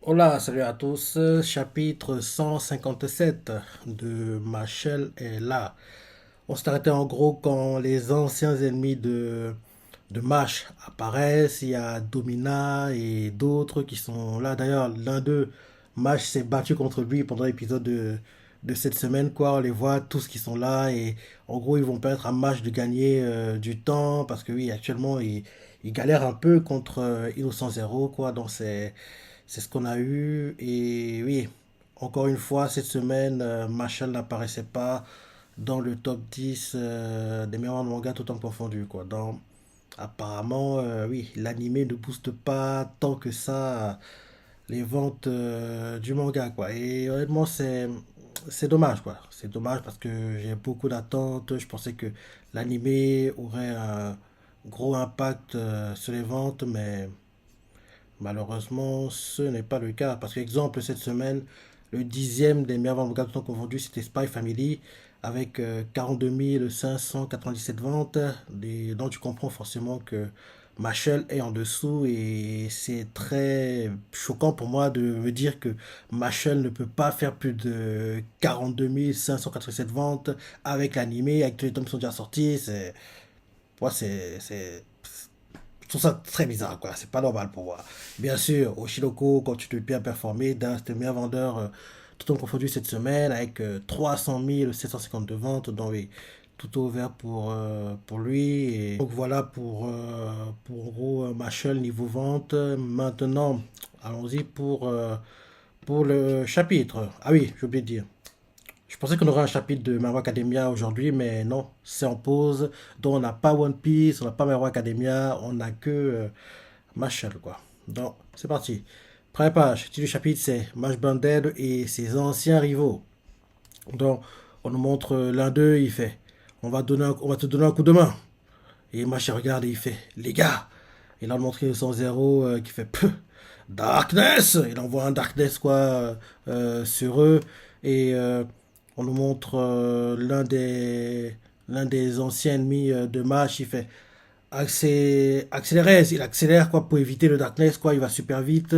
Hola, salut à tous. Chapitre 157 de Machel est là. On s'est arrêté en gros quand les anciens ennemis de Mash apparaissent. Il y a Domina et d'autres qui sont là. D'ailleurs, l'un d'eux, Mash s'est battu contre lui pendant l'épisode de cette semaine, quoi. On les voit tous qui sont là et en gros, ils vont permettre à Mash de gagner du temps parce que oui, actuellement, il galère un peu contre Innocent Zero, quoi. Donc, c'est ce qu'on a eu. Et oui, encore une fois, cette semaine, Marshall n'apparaissait pas dans le top 10 des meilleurs mangas tout temps confondu, quoi. Donc, apparemment, oui, l'animé ne booste pas tant que ça les ventes du manga, quoi. Et honnêtement, c'est dommage, quoi. C'est dommage parce que j'ai beaucoup d'attentes. Je pensais que l'animé aurait un gros impact sur les ventes, mais malheureusement, ce n'est pas le cas. Parce qu'exemple, cette semaine, le dixième des meilleurs ventes tout temps confondu, c'était Spy Family, avec 42 597 ventes. Donc tu comprends forcément que Machel est en dessous et c'est très choquant pour moi de me dire que Machel ne peut pas faire plus de 42 587 ventes avec l'animé, avec tous les tomes qui sont déjà sortis. Moi, je trouve ça très bizarre, quoi. C'est pas normal pour moi. Bien sûr, au Shiroko, quand tu te bien performer, c'était le meilleur vendeur tout en confondu cette semaine avec 300 752 ventes. Donc, oui, tout est ouvert pour lui. Et donc, voilà pour en gros, Machel niveau vente. Maintenant, allons-y pour le chapitre. Ah oui, j'ai oublié de dire. Je pensais qu'on aurait un chapitre de My Hero Academia aujourd'hui, mais non, c'est en pause. Donc on n'a pas One Piece, on n'a pas My Hero Academia, on n'a que Mashal, quoi. Donc c'est parti. Première page, titre du chapitre c'est Mash Banded et ses anciens rivaux. Donc on nous montre l'un d'eux, il fait on va te donner un coup de main. Et Mash il regarde et il fait les gars. Et là on montre son zéro qui fait peu. Darkness. Il envoie un Darkness quoi sur eux. Et on nous montre l'un des anciens ennemis de Mash. Il fait accélérer. Il accélère quoi pour éviter le Darkness quoi. Il va super vite.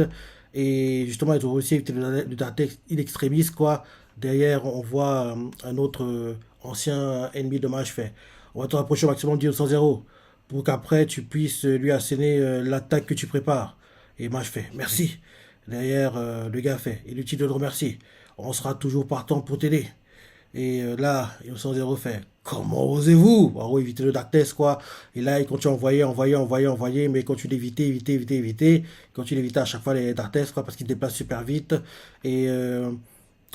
Et justement, ils ont réussi à éviter le Darkness in extremis quoi. Derrière, on voit un autre ancien ennemi de Mash fait. On va te rapprocher au maximum du 100 pour qu'après tu puisses lui asséner l'attaque que tu prépares. Et moi je fais merci. Derrière, le gars fait inutile de le remercier. On sera toujours partant pour t'aider. Et là, Innocent Zero fait comment osez-vous? En gros, éviter le darkness quoi. Et là, il continue à envoyer, mais il continue d'éviter. Il continue d'éviter à chaque fois les darkness quoi, parce qu'il déplace super vite. Et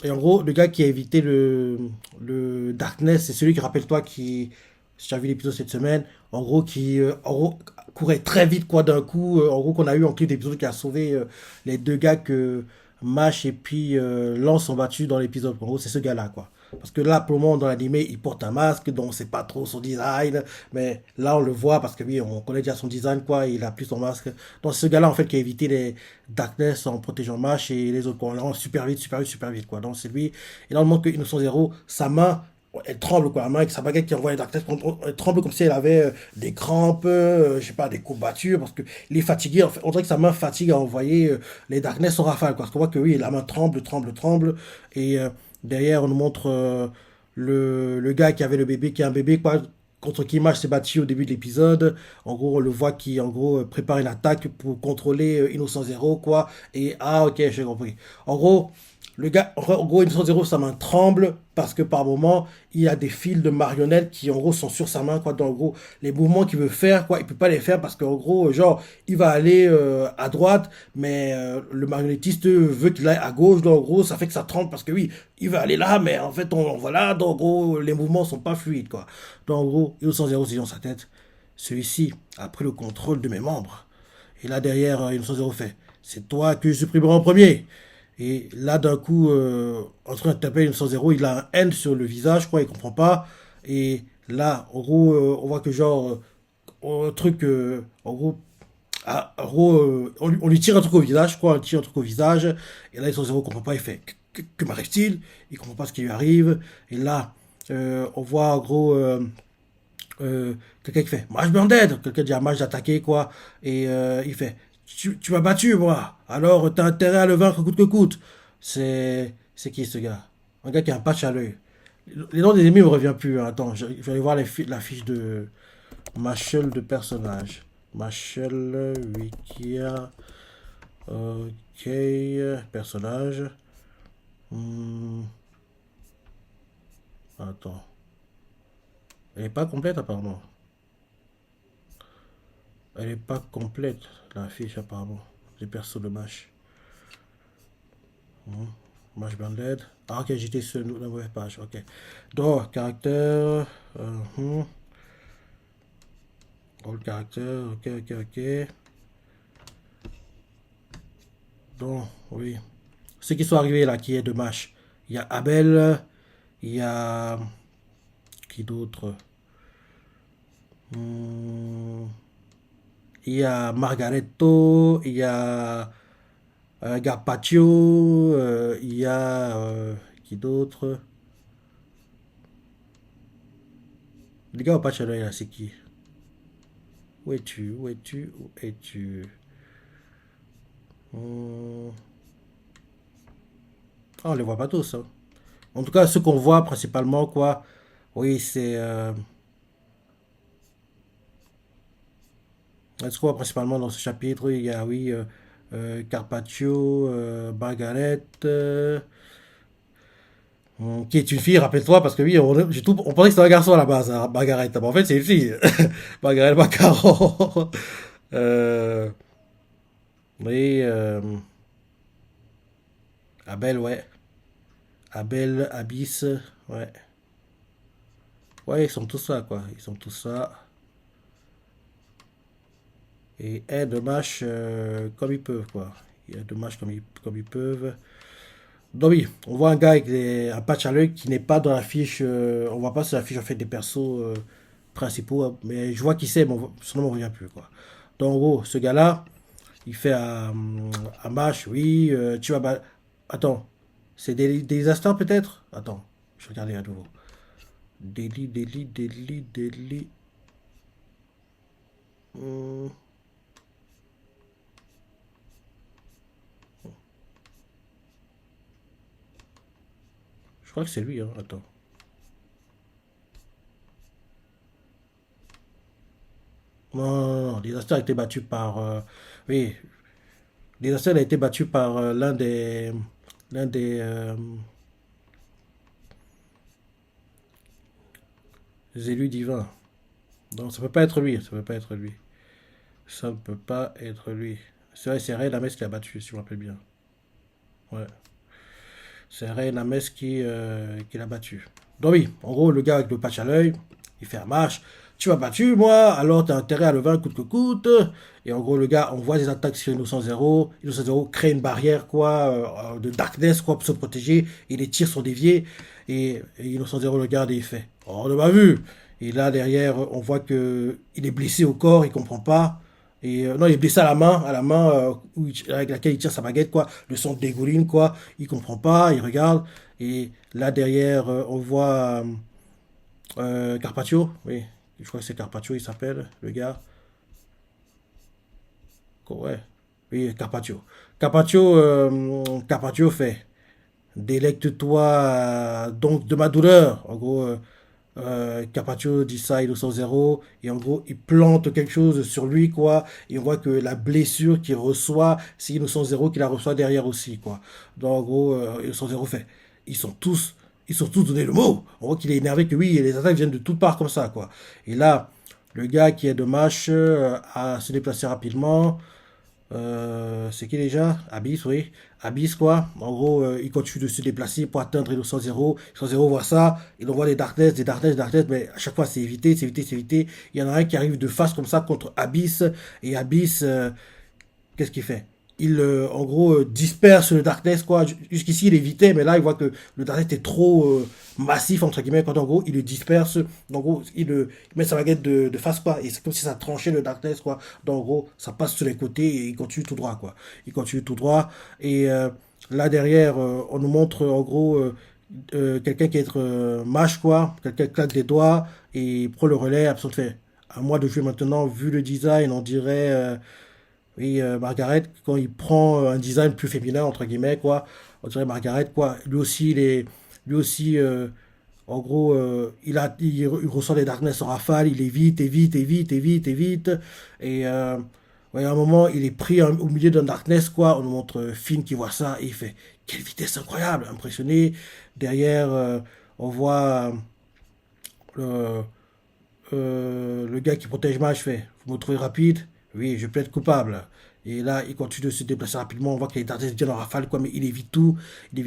et en gros, le gars qui a évité le Darkness, c'est celui qui, rappelle-toi, qui, si tu as vu l'épisode cette semaine, en gros, qui en gros, courait très vite, quoi, d'un coup. En gros, qu'on a eu en clip d'épisode qui a sauvé les deux gars que Mash et puis Lance ont battus dans l'épisode. En gros, c'est ce gars-là, quoi. Parce que là, pour le moment, dans l'animé, il porte un masque, donc c'est pas trop son design. Mais là, on le voit parce que oui, on connaît déjà son design, quoi. Il a plus son masque. Donc, c'est ce gars-là, en fait, qui a évité les Darkness en protégeant Mash et les autres, quoi. On le rend super vite, quoi. Donc, c'est lui. Et là, on montre que Innocent Zero, sa main, elle tremble, quoi. La main avec sa baguette qui envoie les Darkness, elle tremble comme si elle avait des crampes, je sais pas, des courbatures, parce que il est fatigué. En fait, on dirait que sa main fatigue à envoyer les Darkness en rafale, quoi. Parce qu'on voit que oui, la main tremble. Et derrière, on nous montre le gars qui avait le bébé, qui est un bébé, quoi, contre qui Image s'est battu au début de l'épisode. En gros, on le voit qui, en gros, prépare une attaque pour contrôler Innocent Zero, quoi. Et, ah, ok, j'ai compris. En gros, le gars, en gros, Innocent Zero, sa main tremble parce que par moment, il y a des fils de marionnettes qui, en gros, sont sur sa main, quoi. Donc, en gros, les mouvements qu'il veut faire, quoi, il peut pas les faire parce qu'en gros, genre, il va aller à droite, mais le marionnettiste veut qu'il aille à gauche. Donc, en gros, ça fait que ça tremble parce que oui, il va aller là, mais en fait, voilà. Donc, en gros, les mouvements sont pas fluides, quoi. Donc, en gros, Innocent Zero, c'est dans sa tête. Celui-ci a pris le contrôle de mes membres. Et là, derrière, Innocent Zero fait, c'est toi que je supprimerai en premier. Et là, d'un coup, en train de taper une 100 il a un N sur le visage, je crois, il comprend pas. Et là, en gros, on voit que genre, un truc, en gros, en gros on lui tire un truc au visage, je crois, on tire un truc au visage. Et là, il 100 comprend pas, il fait, que m'arrive-t-il? Il comprend pas ce qui lui arrive. Et là, on voit en gros quelqu'un qui fait Mage Burned, quelqu'un dit à Mage d'attaquer quoi, et il fait Tu m'as battu, moi. Alors, t'as intérêt à le vaincre coûte que coûte. C'est qui ce gars? Un gars qui a un patch à l'œil. Les noms des ennemis ne me reviennent plus, hein. Attends, je vais aller voir la fiche de Machel de personnage. Machel, Wikia. Ok, personnage. Hmm, attends. Elle est pas complète apparemment. Elle est pas complète, la fiche apparemment. Les persos de Mash. Hmm. Mash Banded. Ah ok, j'étais sur la mauvaise page. Ok. Donc, caractère. Hmm. All caractère. Ok, ok, ok. Donc, oui. Ceux qui sont arrivés là, qui est de Mash. Il y a Abel. Il y a. Qui d'autre? Hmm. Il y a Margaretto. Il y a Garpaccio. Il y a. Qui d'autre? Les gars au patch là, c'est qui? Où es-tu? Où es-tu? Où es-tu? Hmm. Ah, on les voit pas tous, hein. En tout cas, ceux qu'on voit principalement, quoi. Oui, c'est. Ce qu'on voit principalement dans ce chapitre, il y a, oui, Carpaccio, Margaret, qui est une fille, rappelle-toi, parce que oui, on pensait que c'était un garçon à la base, hein, Margaret. Mais en fait, c'est une fille. Margaret Baccarat. euh, oui, Abel, ouais. Abel, Abyss, ouais. Ouais, ils sont tous là, quoi. Ils sont tous là. Et aide Mash comme ils peuvent, quoi. Il y a Mash comme ils peuvent. Donc oui, on voit un gars avec un patch à l'œil qui n'est pas dans la fiche. On voit pas sur la fiche en fait des persos principaux, hein, mais je vois qui c'est, mais son nom ne me revient plus, quoi. Donc en gros, ce gars-là, il fait un match, oui, tu vas attends, c'est des instants peut-être? Attends, je vais regarder à nouveau. Daily. Hmm, je crois que c'est lui, hein. Attends. Non, non, non, Disaster a été battu par. Oui, Disaster a été battu par l'un des élus divins. Non, ça peut pas être lui, ça peut pas être lui. Ça ne peut pas être lui. C'est vrai, c'est Ray Lames qui l'a battu, si je me rappelle bien. Ouais. C'est Ray Lames qui l'a battu. Donc oui, en gros, le gars avec le patch à l'œil, il fait un match. Tu m'as battu, moi, alors t'as intérêt à le vaincre coûte que coûte. Et en gros, le gars envoie des attaques sur Innocent Zero. Innocent Zero crée une barrière, quoi, de darkness, quoi, pour se protéger. Et les tirs sont déviés. Et Innocent Zero le garde et il fait: oh, on m'a vu. Et là, derrière, on voit que il est blessé au corps, il comprend pas. Et non, il est blessé à la main avec laquelle il tire sa baguette, quoi. Le sang dégouline, quoi. Il comprend pas, il regarde. Et là, derrière, on voit Carpaccio. Oui, je crois que c'est Carpaccio, il s'appelle, le gars. Ouais. Oui, Carpaccio. Carpaccio fait: délecte-toi donc de ma douleur. En gros, Carpaccio dit ça, il au zéro, et en gros, il plante quelque chose sur lui, quoi, et on voit que la blessure qu'il reçoit, c'est Innocent Zéro qui la reçoit derrière aussi, quoi. Donc, en gros, Innocent Zéro fait: ils sont tous, ils sont tous donné le mot. On voit qu'il est énervé que oui, les attaques viennent de toutes parts comme ça, quoi. Et là, le gars qui est de match a se déplacer rapidement. C'est qui déjà? Abyss, oui. Abyss, quoi. En gros, il continue de se déplacer pour atteindre le 100-0. 100-0 voit ça, il envoie des darkness, mais à chaque fois, c'est évité, c'est évité, c'est évité. Il y en a un qui arrive de face comme ça contre Abyss, et Abyss, qu'est-ce qu'il fait? Il, en gros, disperse le Darkness, quoi. Jusqu'ici, il évitait, mais là, il voit que le Darkness est trop massif, entre guillemets, quand en gros, il le disperse. En gros, il met sa baguette de face, quoi. Et c'est comme si ça tranchait le Darkness, quoi. Donc, en gros, ça passe sur les côtés et il continue tout droit, quoi. Il continue tout droit. Et là, derrière, on nous montre, en gros, quelqu'un qui est mâche, quoi. Quelqu'un qui claque des doigts et prend le relais. Absolument fait: à moi de jouer maintenant, vu le design, on dirait. Oui, Margaret, quand il prend un design plus féminin, entre guillemets, quoi, on dirait Margaret, quoi. Lui aussi, en gros, il ressent les darkness en rafale, il évite, évite, évite, évite, évite. Et ouais, à un moment, il est pris au milieu d'un darkness, quoi. On nous montre Finn qui voit ça et il fait quelle vitesse incroyable, impressionné. Derrière, on voit le, le gars qui protège Mage fait vous me trouvez rapide? Oui, je peux être coupable. Et là, il continue de se déplacer rapidement. On voit que les darkness viennent en rafale, quoi, mais il évite tout, et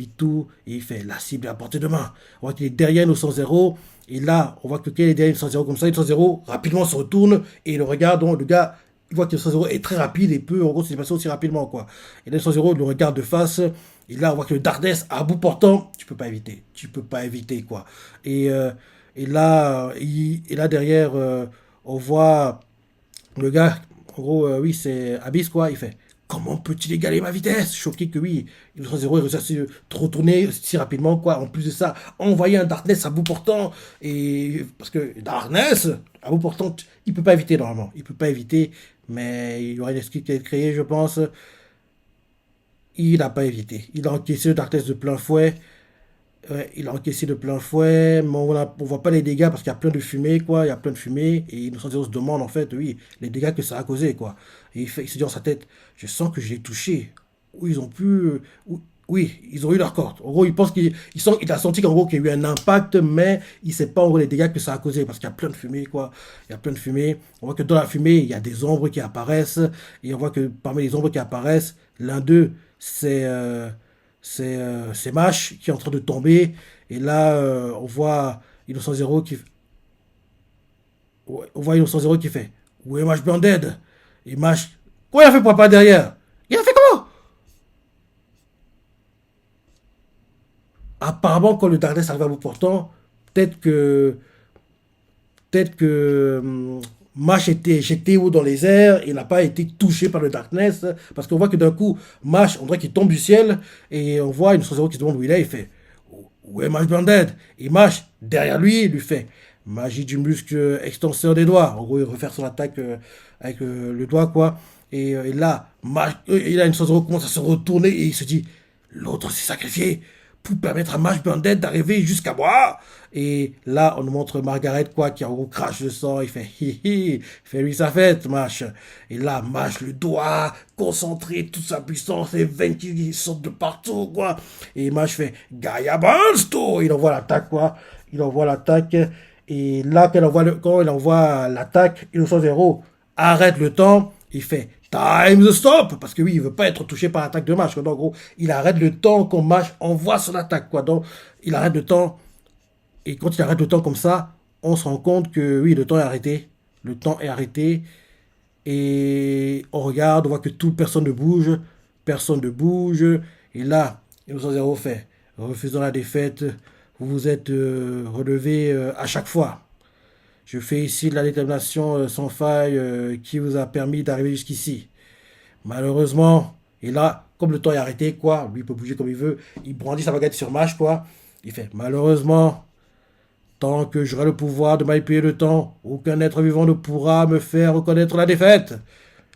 il fait la cible est à portée de main. On voit qu'il est derrière nos 100-0, et là, on voit que quand il est derrière 100-0 comme ça, il 100-0, rapidement se retourne, et il le regarde, donc le gars, il voit que le 100-0 est très rapide, et peut, en gros, se déplacer aussi rapidement, quoi. Et là, le 100-0, il le regarde de face, et là, on voit que le darkness, à bout portant, tu peux pas éviter, quoi. Et, euh, et là derrière, on voit le gars, en gros, oui, c'est Abyss, quoi. Il fait comment peut-il égaler ma vitesse? Choqué que oui, il est 0, il réussit à se retourner si rapidement, quoi. En plus de ça, envoyer un Darkness à bout portant. Et parce que Darkness, à bout portant, il peut pas éviter normalement. Il peut pas éviter, mais il y aurait une excuse qui est créée, je pense. Il n'a pas évité. Il a encaissé le Darkness de plein fouet. Ouais, il a encaissé de plein fouet, mais on voit pas les dégâts parce qu'il y a plein de fumée, quoi. Il y a plein de fumée, et Innocent Zero se demande, en fait, oui, les dégâts que ça a causé, quoi. Et il se dit dans sa tête, je sens que je l'ai touché. Ou ils ont pu. Oui, ils ont eu leur corde. En gros, il a senti qu'en gros, qu'il y a eu un impact, mais il sait pas, en gros, les dégâts que ça a causé parce qu'il y a plein de fumée, quoi. Il y a plein de fumée. On voit que dans la fumée, il y a des ombres qui apparaissent, et on voit que parmi les ombres qui apparaissent, l'un d'eux, c'est Mash qui est en train de tomber. Et là, on voit Innocent Zero qui, ouais, on voit Innocent Zero qui fait où est Mash Banded? Et Mash, quoi il a fait pour pas derrière? Il a fait comment? Apparemment, quand le Darkness arrive à bout portant, peut-être que peut-être que Mash était éjecté haut dans les airs et n'a pas été touché par le Darkness. Parce qu'on voit que d'un coup, Mash, on dirait qu'il tombe du ciel et on voit une Zero qui se demande où il est. Il fait où est Mash Banded? Et Mash, derrière lui, il lui fait magie du muscle extenseur des doigts. En gros, il refaire son attaque avec le doigt, quoi. Et là, et là, une Zero commence à se retourner et il se dit l'autre s'est sacrifié pour permettre à Mash Banded d'arriver jusqu'à moi. Et là, on nous montre Margaret, quoi, qui en gros crache le sang. Il fait hi hi, fais-lui sa fête, Mash. Et là, Mash le doigt, concentré, toute sa puissance, les veines qui sortent de partout, quoi. Et Mash fait Gaia Balsto. Il envoie l'attaque, quoi. Il envoie l'attaque. Et là, quand il envoie l'attaque, Innocent Zero arrête le temps. Il fait Time the stop. Parce que oui, il veut pas être touché par l'attaque de Mash. Donc, en gros, il arrête le temps quand Mash envoie son attaque, quoi. Donc, il arrête le temps. Et quand il arrête le temps comme ça, on se rend compte que oui, le temps est arrêté. Le temps est arrêté. Et on regarde, on voit que toute personne ne bouge. Personne ne bouge. Et là, Innocent Zero fait refusant la défaite, vous vous êtes relevé à chaque fois. Je fais ici de la détermination sans faille qui vous a permis d'arriver jusqu'ici. Malheureusement, et là, comme le temps est arrêté, quoi, lui il peut bouger comme il veut, il brandit sa baguette sur Mash, quoi. Il fait malheureusement, tant que j'aurai le pouvoir de manipuler le temps, aucun être vivant ne pourra me faire reconnaître la défaite.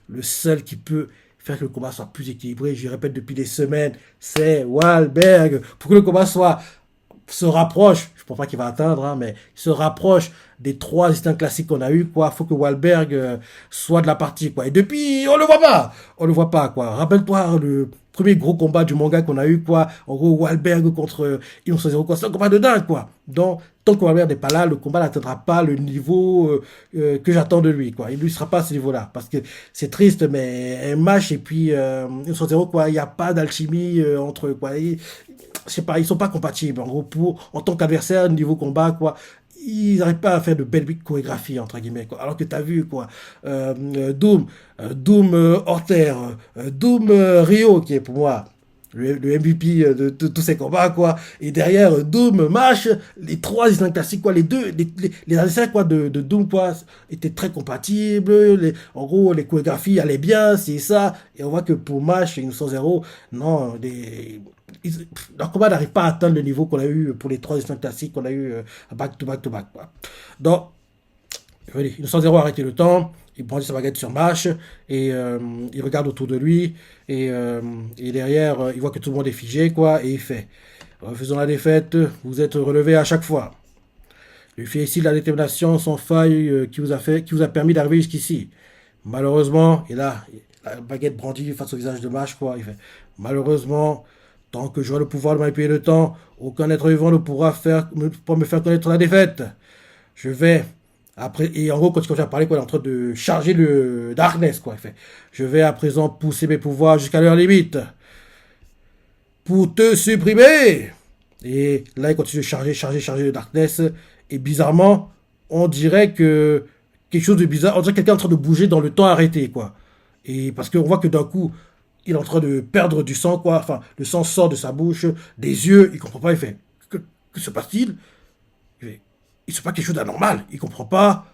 Le seul qui peut faire que le combat soit plus équilibré, je répète depuis des semaines, c'est Wahlberg. Pour que le combat se rapproche, je ne pense pas qu'il va atteindre, hein, mais il se rapproche des trois instincts classiques qu'on a eu, quoi. Faut que Wahlberg soit de la partie, quoi. Et depuis, on le voit pas, quoi. Rappelle-toi le premier gros combat du manga qu'on a eu, quoi. En gros, Wahlberg contre Innocent Zero, quoi. C'est un combat de dingue, quoi. Donc, tant que Wahlberg n'est pas là, le combat n'atteindra pas le niveau que j'attends de lui, quoi. Il ne sera pas à ce niveau-là, parce que c'est triste, mais un match et puis Innocent Zero, quoi. Il n'y a pas d'alchimie entre eux, quoi. Je sais pas, ils sont pas compatibles. En gros, en tant qu'adversaire, niveau combat, quoi, ils n'arrivent pas à faire de belles chorégraphies, entre guillemets, quoi. Alors que tu as vu, quoi, Doom hors terre, Doom Rio, qui est pour moi le MVP de tous ces combats, quoi. Et derrière, Doom, Mash, les trois instincts classiques, quoi, les adversaires, quoi, de Doom, quoi, étaient très compatibles. En gros, les chorégraphies allaient bien, c'est ça. Et on voit que pour Mash et Innocent Zero, non, leur combat n'arrive pas à atteindre le niveau qu'on a eu pour les trois instincts classiques qu'on a eu back to back to back, quoi. Donc, Innocent Zero a arrêté le temps. il brandit sa baguette sur Mash et il regarde autour de lui et derrière, il voit que tout le monde est figé, quoi, et il fait faisons la défaite, vous êtes relevé à chaque fois. Luffy ici la détermination sans faille qui vous a permis d'arriver jusqu'ici. Malheureusement, et là, la baguette brandie face au visage de Mash, quoi, il fait malheureusement, tant que j'aurai le pouvoir de manipuler le temps, aucun être vivant ne pourra me faire connaître la défaite. Je vais après, et en gros, quand il continue à parler, quoi, il est en train de charger le Darkness, quoi. Il fait, je vais à présent pousser mes pouvoirs jusqu'à leur limite pour te supprimer. Et là, il continue de charger le Darkness. Et bizarrement, on dirait que quelque chose de bizarre, on dirait que quelqu'un est en train de bouger dans le temps arrêté, quoi. Et parce qu'on voit que d'un coup, il est en train de perdre du sang, quoi. Enfin, le sang sort de sa bouche, des yeux, il comprend pas, il fait, que se passe-t-il? Il se passe quelque chose d'anormal, il comprend pas.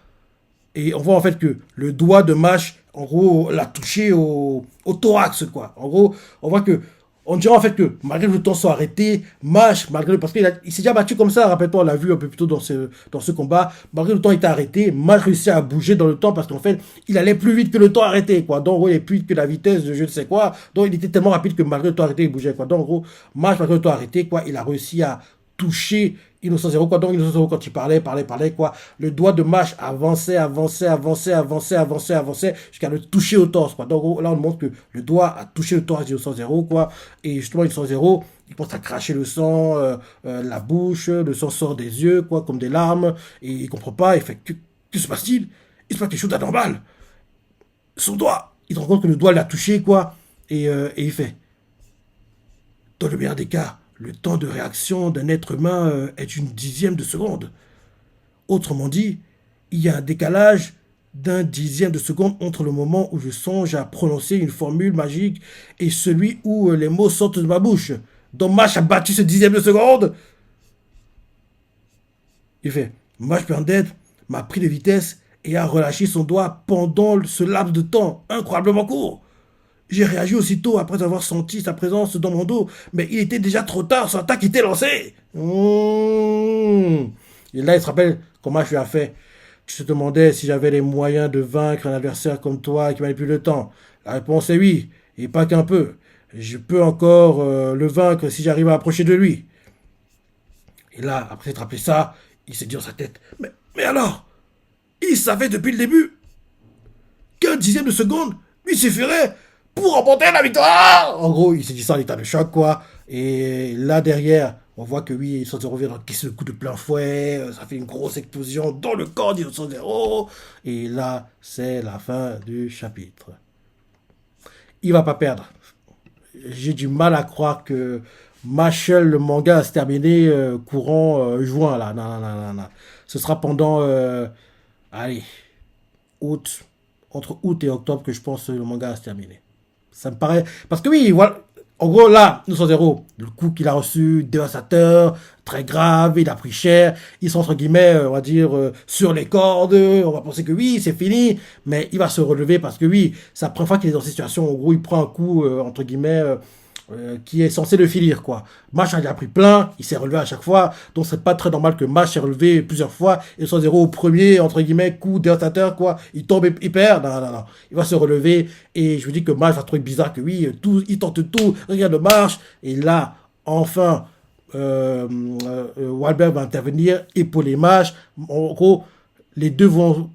Et on voit en fait que le doigt de Mash, en gros, l'a touché au thorax, quoi. En gros, on voit que, on dirait en fait que malgré que le temps soit arrêté, Mash, parce qu'il s'est déjà battu comme ça, rappelle-toi, on l'a vu un peu plus tôt dans ce combat, malgré que le temps était arrêté, Mash réussit à bouger dans le temps parce qu'en fait, il allait plus vite que le temps arrêté, quoi. Donc, en gros, il est plus vite que la vitesse de je ne sais quoi. Donc, il était tellement rapide que malgré le temps arrêté, il bougeait, quoi. Donc, en gros, Mash, malgré le temps arrêté, quoi, il a réussi à toucher Innocent Zéro, quoi. Donc, Innocent Zéro, quand il parlait, quoi, le doigt de Mash avançait, jusqu'à le toucher au torse, quoi. Donc, là, on montre que le doigt a touché le torse d'Innocent Zéro, quoi. Et justement, Innocent Zéro, il pense à cracher le sang, la bouche, le sang sort des yeux, quoi, comme des larmes. Et il comprend pas, il fait, que se passe-t-il? Il se passe quelque chose d'anormal. Son doigt, il se rend compte que le doigt l'a touché, quoi. Et il fait, dans le meilleur des cas, le temps de réaction d'un être humain est une dixième de seconde. Autrement dit, il y a un décalage d'un dixième de seconde entre le moment où je songe à prononcer une formule magique et celui où les mots sortent de ma bouche. Donc Mash a battu ce dixième de seconde. Il fait, Mash Burndead m'a pris de vitesse et a relâché son doigt pendant ce laps de temps incroyablement court. J'ai réagi aussitôt après avoir senti sa présence dans mon dos, mais il était déjà trop tard, son attaque était lancée. Et là, il se rappelle comment je lui ai fait. Tu te demandais si j'avais les moyens de vaincre un adversaire comme toi qui manipule le temps. La réponse est oui, et pas qu'un peu. Je peux encore le vaincre si j'arrive à approcher de lui. Et là, après s'être rappelé ça, il s'est dit dans sa tête, mais alors, il savait depuis le début qu'un dixième de seconde lui suffirait pour remporter la victoire. En gros, il s'est dit ça en état de choc, quoi. Et là, derrière, on voit que oui, Innocent Zéro vient d'encaisser le coup de plein fouet. Ça fait une grosse explosion dans le corps d'Innocent Zéro. Et là, c'est la fin du chapitre. Il va pas perdre. J'ai du mal à croire que Machel, le manga, va se terminer courant juin, là. Non, non, non, non, non. Ce sera pendant, allez, août, entre août et octobre que je pense que le manga va se terminer. Ça me paraît. Parce que oui, voilà. En gros, là, nous sommes zéro. Le coup qu'il a reçu, dévastateur, très grave, il a pris cher. Ils sont, entre guillemets, on va dire, sur les cordes. On va penser que oui, c'est fini. Mais il va se relever parce que oui, c'est la première fois qu'il est dans cette situation. En gros, il prend un coup, entre guillemets, qui est censé le finir, quoi. Mash il a pris plein, il s'est relevé à chaque fois, donc c'est pas très normal que Mash s'est relevé plusieurs fois, et soit zéro au premier, entre guillemets, coup dévastateur, quoi, il tombe et il perd, non, non, non, il va se relever, et je vous dis que Mash va trouver bizarre que oui, il tente tout, rien ne marche, et là, enfin, Wahlberg va intervenir, épauler Mash, en gros, les deux vont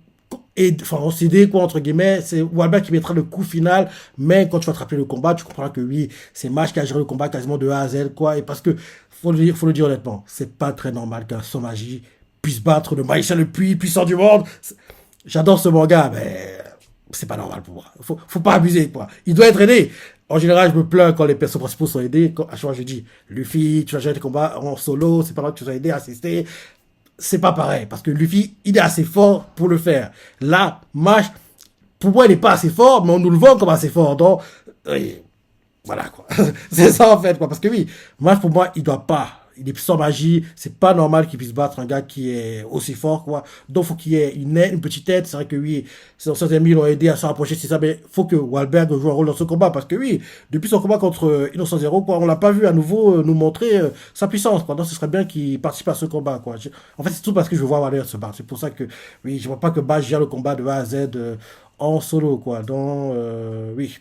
on cédé, quoi, entre guillemets, c'est Wahlberg qui mettra le coup final, mais quand tu vas te rappeler le combat, tu comprends que oui, c'est Mash qui a géré le combat quasiment de A à Z, quoi, et parce que, faut le dire honnêtement, c'est pas très normal qu'un sans magie puisse battre le magicien le plus puissant du monde. J'adore ce manga, mais c'est pas normal pour moi. Faut pas abuser, quoi. Il doit être aidé. En général, je me plains quand les personnages principaux sont aidés. À chaque fois, je dis, Luffy, tu vas gérer tes combats en solo, c'est pas normal que tu sois aidé, assister. C'est pas pareil, parce que Luffy, il est assez fort pour le faire. Là, Mash, pour moi, il n'est pas assez fort, mais on nous le vend comme assez fort. Donc, voilà, quoi. C'est ça, en fait, quoi. Parce que oui, Mash, pour moi, il doit pas. Il est sans magie. C'est pas normal qu'il puisse battre un gars qui est aussi fort, quoi. Donc, faut qu'il y ait une petite aide. C'est vrai que oui, ses amis l'ont aidé à se rapprocher, c'est ça. Mais faut que Wahlberg joue un rôle dans ce combat. Parce que oui, depuis son combat contre Innocent Zero, quoi, on l'a pas vu à nouveau nous montrer sa puissance, quoi. Donc, ce serait bien qu'il participe à ce combat, quoi. En fait, c'est tout parce que je veux voir Wahlberg se battre. C'est pour ça que, oui, je vois pas que Bash gère le combat de A à Z en solo, quoi. Donc, oui,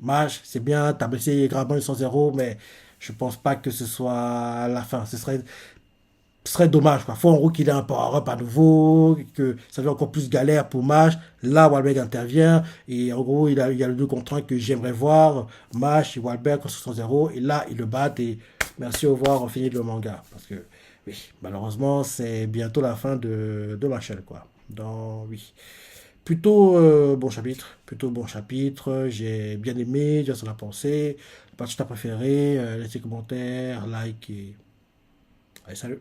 Mage, c'est bien, t'as blessé gravement le 100-0, mais je pense pas que ce soit la fin. Ce serait dommage, quoi. Faut en gros qu'il ait un power-up à nouveau, que ça devient encore plus galère pour Mage. Là, Wahlberg intervient, et en gros, il y a le deux contre un que j'aimerais voir. Mage et Wahlberg contre 100-0, et là, ils le battent, et merci, au revoir, on finit le manga. Parce que, oui, malheureusement, c'est bientôt la fin de ma chaîne, quoi. Donc, oui. Plutôt bon chapitre, j'ai bien aimé, j'ai la pensée, la partie que t'as préférée, laissez commentaires, like et... Allez, salut.